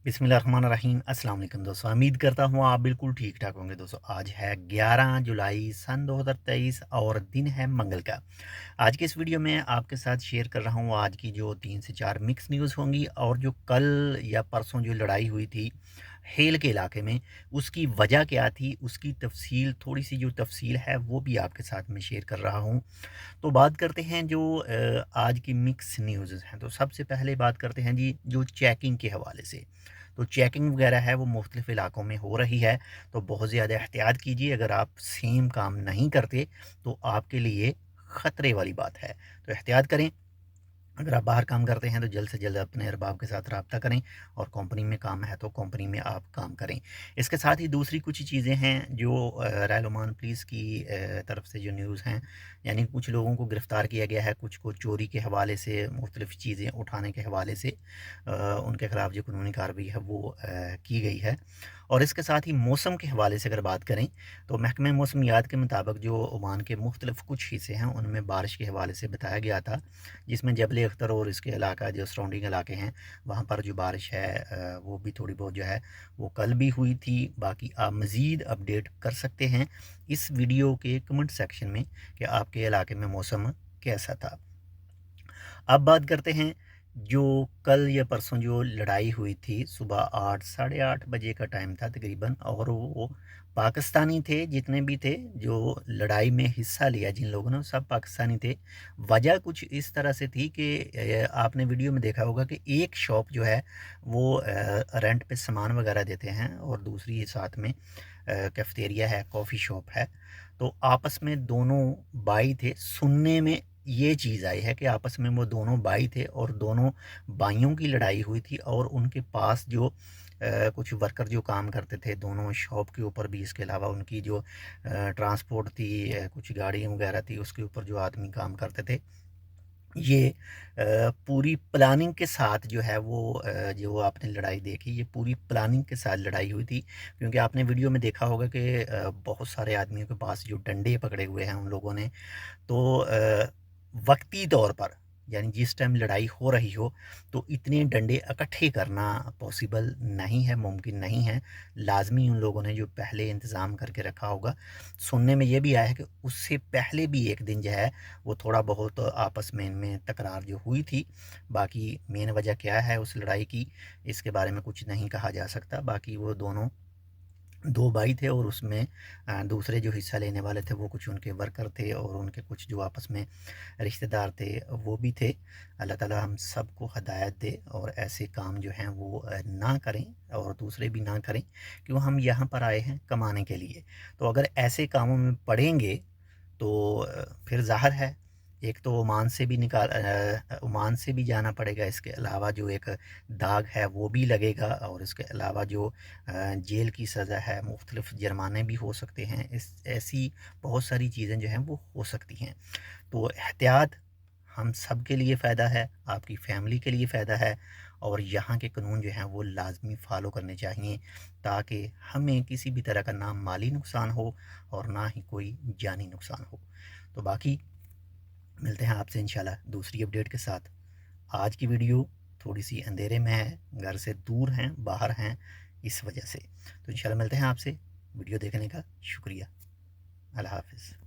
बिस्मिल्लाहिर्रहमानिर्रहीम। अस्सलाम वालेकुम दोस्तों, उम्मीद करता हूँ आप बिल्कुल ठीक ठाक होंगे। दोस्तों आज है 11 जुलाई सन 2023 और दिन है मंगल का। आज के इस वीडियो में आपके साथ शेयर कर रहा हूँ आज की जो 3 से 4 मिक्स न्यूज़ होंगी, और जो कल या परसों जो लड़ाई हुई थी हेल के इलाके में, उसकी वजह क्या थी, उसकी तफसील, थोड़ी सी जो तफसील है वो भी आपके साथ में शेयर कर रहा हूँ। तो बात करते हैं जो आज की मिक्स न्यूज़ हैं। तो सबसे पहले बात करते हैं जी जो चेकिंग के हवाले से। तो चेकिंग वगैरह है वो मुख्तलिफ़ इलाकों में हो रही है, तो बहुत ज़्यादा एहतियात कीजिए। अगर आप सेम काम नहीं करते तो आपके लिए ख़तरे वाली बात है, तो एहतियात करें। अगर आप बाहर काम करते हैं तो जल्द से जल्द अपने अरबाब के साथ रब्ता करें, और कंपनी में काम है तो कंपनी में आप काम करें। इसके साथ ही दूसरी कुछ चीज़ें हैं जो रायल ओमान पुलिस की तरफ से जो न्यूज़ हैं, यानी कुछ लोगों को गिरफ़्तार किया गया है, कुछ को चोरी के हवाले से, मुख्तलिफ़ चीज़ें उठाने के हवाले से उनके ख़िलाफ़ जो कानूनी कार्रवाई है वो की गई है। और इसके साथ ही मौसम के हवाले से अगर बात करें तो महकमे मौसमियात के मुताबिक जो ओमान के मुख्तलिफ़ कुछ हिस्से हैं उनमें बारिश के हवाले से बताया गया था, जिसमें जबल अख्तर और इसके इलाका जो सराउंडिंग इलाके हैं वहाँ पर जो बारिश है वो भी थोड़ी बहुत जो है वो कल भी हुई थी। बाकी आप मज़ीद अपडेट कर सकते हैं इस वीडियो के कमेंट सेक्शन में कि आपके इलाके में मौसम कैसा था। अब बात करते हैं जो कल या परसों जो लड़ाई हुई थी, सुबह 8 साढ़े 8 बजे का टाइम था तकरीबन, और वो पाकिस्तानी थे जितने भी थे जो लड़ाई में हिस्सा लिया, जिन लोगों ने, सब पाकिस्तानी थे। वजह कुछ इस तरह से थी कि आपने वीडियो में देखा होगा कि एक शॉप जो है वो रेंट पे सामान वगैरह देते हैं, और दूसरी साथ में कैफेटेरिया है, कॉफ़ी शॉप है। तो आपस में दोनों भाई थे। सुनने में ये चीज़ आई है कि आपस में वो दोनों भाई थे और दोनों भाइयों की लड़ाई हुई थी, और उनके पास जो कुछ वर्कर जो काम करते थे दोनों शॉप के ऊपर भी, इसके अलावा उनकी जो ट्रांसपोर्ट थी, कुछ गाड़ियाँ वगैरह थी, उसके ऊपर जो आदमी काम करते थे, ये पूरी प्लानिंग के साथ जो है वो जो आपने लड़ाई देखी, ये पूरी प्लानिंग के साथ लड़ाई हुई थी। क्योंकि आपने वीडियो में देखा होगा कि बहुत सारे आदमियों के पास जो डंडे पकड़े हुए हैं उन लोगों ने। तो वक्ती तौर पर, यानी जिस टाइम लड़ाई हो रही हो, तो इतने डंडे इकट्ठे करना पॉसिबल नहीं है, मुमकिन नहीं है। लाजमी उन लोगों ने जो पहले इंतज़ाम करके रखा होगा। सुनने में ये भी आया है कि उससे पहले भी एक दिन जो है वो थोड़ा बहुत आपस में इनमें तकरार जो हुई थी। बाकी मेन वजह क्या है उस लड़ाई की, इसके बारे में कुछ नहीं कहा जा सकता। बाकी वो दोनों दो भाई थे, और उसमें दूसरे जो हिस्सा लेने वाले थे वो कुछ उनके वर्कर थे, और उनके कुछ जो आपस में रिश्तेदार थे वो भी थे। अल्लाह ताला हम सबको हदायत दे और ऐसे काम जो हैं वो ना करें, और दूसरे भी ना करें, क्यों हम यहाँ पर आए हैं कमाने के लिए। तो अगर ऐसे कामों में पड़ेंगे तो फिर ज़ाहिर है, एक तो ओमान से भी जाना पड़ेगा, इसके अलावा जो एक दाग है वो भी लगेगा, और इसके अलावा जो जेल की सज़ा है, मुख्तलिफ़ जुर्माने भी हो सकते हैं। इस ऐसी बहुत सारी चीज़ें जो हैं वो हो सकती हैं। तो एहतियात हम सब के लिए फ़ायदा है, आपकी फ़ैमिली के लिए फ़ायदा है, और यहाँ के कानून जो हैं वो लाज़मी फ़ॉलो करने चाहिए, ताकि हमें किसी भी तरह का ना माली नुकसान हो और ना ही कोई जानी नुकसान हो। तो बाकी मिलते हैं आपसे इंशाल्लाह दूसरी अपडेट के साथ। आज की वीडियो थोड़ी सी अंधेरे में है, घर से दूर हैं, बाहर हैं, इस वजह से। तो इंशाल्लाह मिलते हैं आपसे। वीडियो देखने का शुक्रिया। अल्लाह हाफ़िज़।